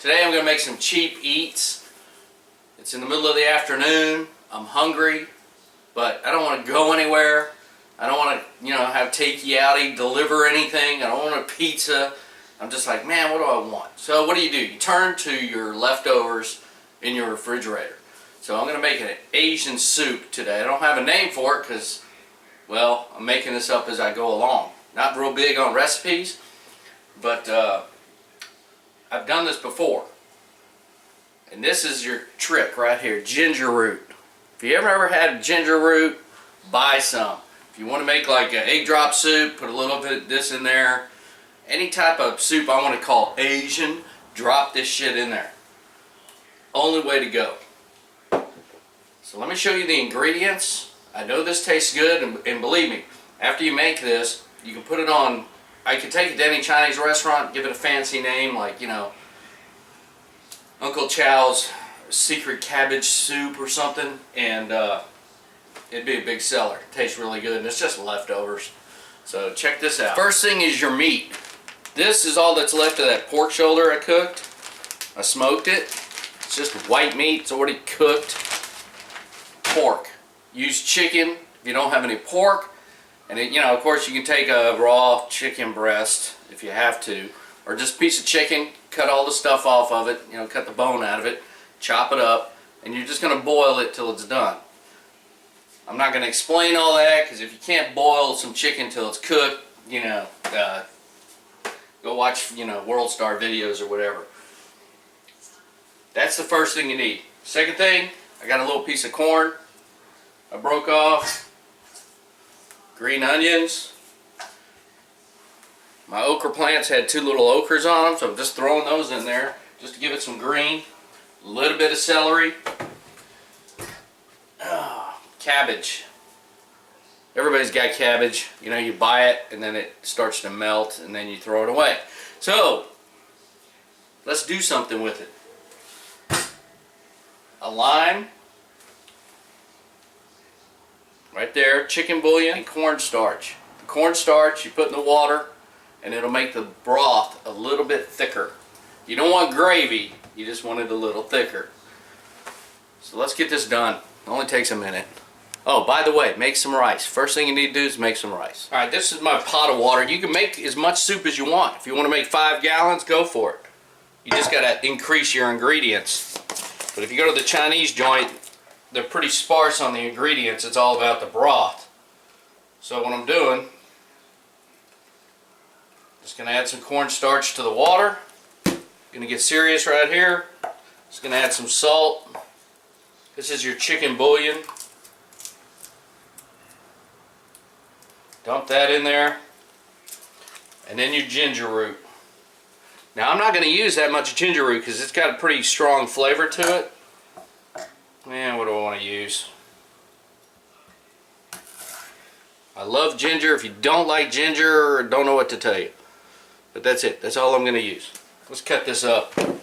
Today I'm going to make some cheap eats. It's in the middle of the afternoon. I'm hungry, but I don't want to go anywhere. I don't want to, have take-outy deliver anything. I don't want a pizza. I'm just like, man, what do I want? So what do? You turn to your leftovers in your refrigerator. So I'm going to make an Asian soup today. I don't have a name for it because, well, I'm making this up as I go along. Not real big on recipes, but I've done this before. And this is your trick right here, ginger root. If you ever had ginger root, buy some. If you want to make like an egg drop soup, put a little bit of this in there. Any type of soup I want to call Asian, drop this shit in there. Only way to go. So let me show you the ingredients. I know this tastes good, and believe me, after you make this, you can put it on, I could take it to any Chinese restaurant, give it a fancy name like, Uncle Chow's secret cabbage soup or something, and it'd be a big seller. It tastes really good, and it's just leftovers. So check this out. First thing is your meat. This is all that's left of that pork shoulder I cooked. I smoked it. It's just white meat. It's already cooked. Pork. Use chicken if you don't have any pork. And it, of course you can take a raw chicken breast if you have to, or just a piece of chicken, cut all the stuff off of it, cut the bone out of it, chop it up, and you're just going to boil it till it's done. I'm not going to explain all that, because if you can't boil some chicken till it's cooked, go watch, World Star videos or whatever. That's the first thing you need. Second thing, I got a little piece of corn I broke off. Green onions. My okra plants had 2 little okras on them, so I'm just throwing those in there just to give it some green. A little bit of celery. Cabbage. Everybody's got cabbage. You buy it and then it starts to melt and then you throw it away. So, let's do something with it. A lime. Right there, chicken bouillon and cornstarch. The cornstarch you put in the water and it'll make the broth a little bit thicker. You don't want gravy, you just want it a little thicker. So let's get this done. It only takes a minute. Oh, by the way, make some rice. First thing you need to do is make some rice. Alright, this is my pot of water. You can make as much soup as you want. If you want to make 5 gallons, go for it. You just got to increase your ingredients. But if you go to the Chinese joint, they're pretty sparse on the ingredients. It's all about the broth. So what I'm doing, just going to add some cornstarch to the water. Going to get serious right here. Just going to add some salt. This is your chicken bouillon. Dump that in there. And then your ginger root. Now I'm not going to use that much ginger root because it's got a pretty strong flavor to it. Man, what do I want to use? I love ginger. If you don't like ginger, I don't know what to tell you. But that's it. That's all I'm going to use. Let's cut this up. Let me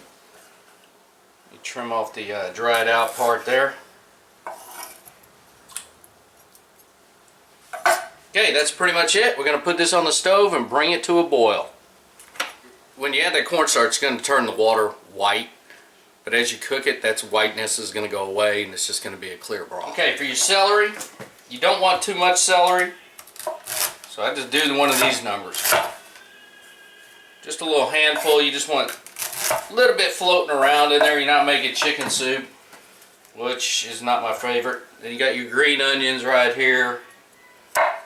trim off the dried out part there. Okay, that's pretty much it. We're going to put this on the stove and bring it to a boil. When you add that cornstarch, it's going to turn the water white. But as you cook it, that whiteness is going to go away and it's just going to be a clear broth. Okay, for your celery, you don't want too much celery. So I just do one of these numbers. Just a little handful. You just want a little bit floating around in there. You're not making chicken soup, which is not my favorite. Then you got your green onions right here.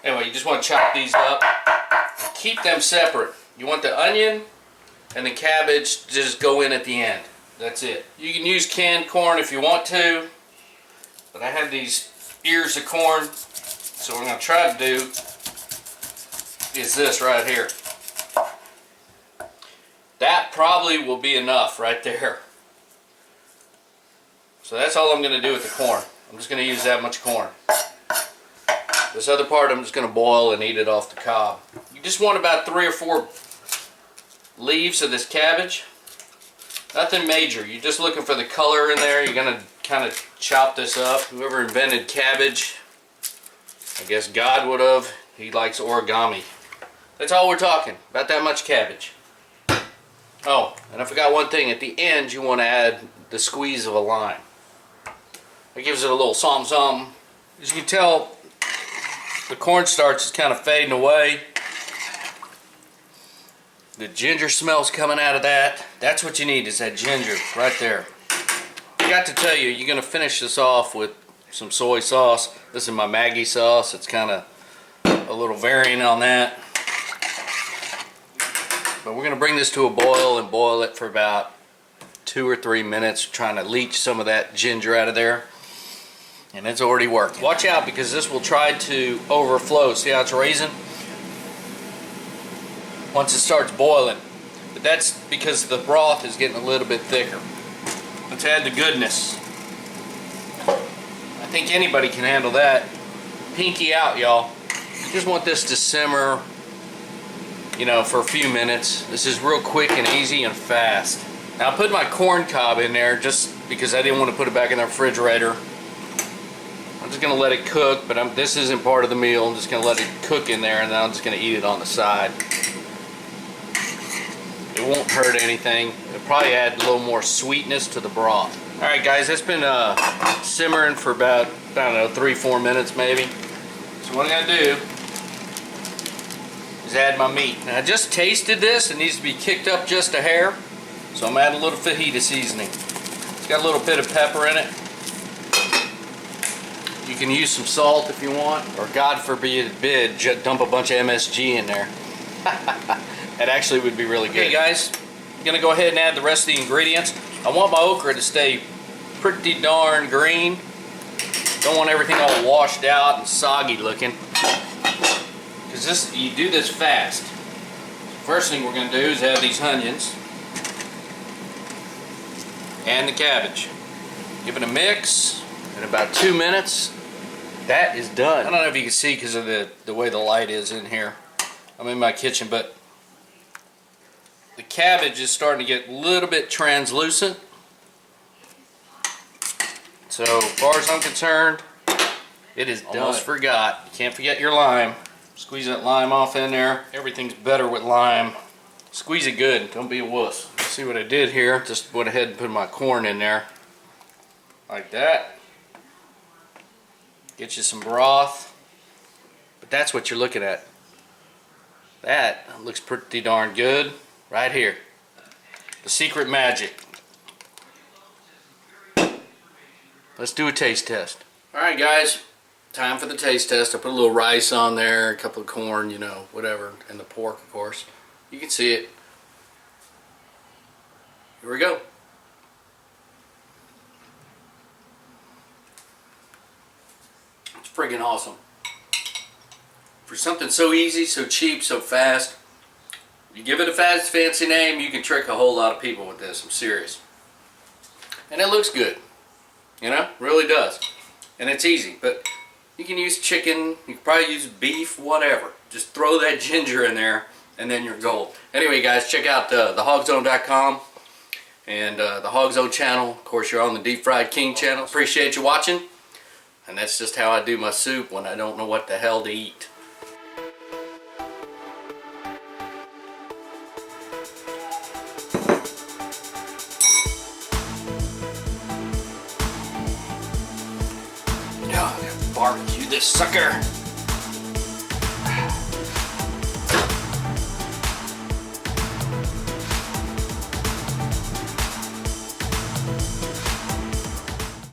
Anyway, you just want to chop these up. And keep them separate. You want the onion and the cabbage to just go in at the end. That's it. You can use canned corn if you want to, but I have these ears of corn, so what I'm going to try to do is this right here. That probably will be enough right there. So that's all I'm going to do with the corn. I'm just going to use that much corn. This other part I'm just going to boil and eat it off the cob. You just want about 3 or 4 leaves of this cabbage. Nothing major. You're just looking for the color in there. You're going to kind of chop this up. Whoever invented cabbage, I guess God would have. He likes origami. That's all we're talking. About that much cabbage. Oh, and I forgot one thing. At the end, you want to add the squeeze of a lime. It gives it a little something. As you can tell, the cornstarch is kind of fading away. The ginger smells coming out of that. That's what you need, is that ginger right there. I got to tell you, you're going to finish this off with some soy sauce. This is my Maggi sauce. It's kind of a little variant on that. But we're going to bring this to a boil and boil it for about 2 or 3 minutes, trying to leach some of that ginger out of there. And it's already working. Watch out, because this will try to overflow. See how it's raising? Once it starts boiling. But that's because the broth is getting a little bit thicker. Let's add the goodness. I think anybody can handle that. Pinky out, y'all. You just want this to simmer, you know, for a few minutes. This is real quick and easy and fast. Now I put my corn cob in there just because I didn't want to put it back in the refrigerator. I'm just going to let it cook, but this isn't part of the meal. I'm just going to let it cook in there, and then I'm just going to eat it on the side. It won't hurt anything. It'll probably add a little more sweetness to the broth. Alright guys, it's been simmering for about, I don't know, 3-4 minutes maybe. So what I'm going to do is add my meat. Now I just tasted this. It needs to be kicked up just a hair. So I'm adding a little fajita seasoning. It's got a little bit of pepper in it. You can use some salt if you want, or God forbid, dump a bunch of MSG in there. That actually would be really good. Okay guys, I'm going to go ahead and add the rest of the ingredients. I want my okra to stay pretty darn green. Don't want everything all washed out and soggy looking. Because you do this fast. First thing we're going to do is add these onions and the cabbage. Give it a mix. In about 2 minutes, that is done. I don't know if you can see because of the way the light is in here. I'm in my kitchen, but the cabbage is starting to get a little bit translucent. So as far as I'm concerned, it is done. Almost forgot. You can't forget your lime. Squeeze that lime off in there. Everything's better with lime. Squeeze it good. Don't be a wuss. See what I did here? Just went ahead and put my corn in there. Like that. Get you some broth. But that's what you're looking at. That looks pretty darn good. Right here. The secret magic. Let's do a taste test. Alright guys, time for the taste test. I put a little rice on there, a couple of corn, you know, whatever, and the pork of course. You can see it. Here we go. It's friggin' awesome. For something so easy, so cheap, so fast, you give it a fast, fancy name, you can trick a whole lot of people with this. I'm serious. And it looks good. You know, really does. And it's easy, but you can use chicken, you can probably use beef, whatever. Just throw that ginger in there and then you're gold. Anyway guys, check out thehogzone.com and the Hog Zone channel. Of course, you're on the Deep Fried King channel. Appreciate you watching. And that's just how I do my soup when I don't know what the hell to eat. Barbecue this sucker.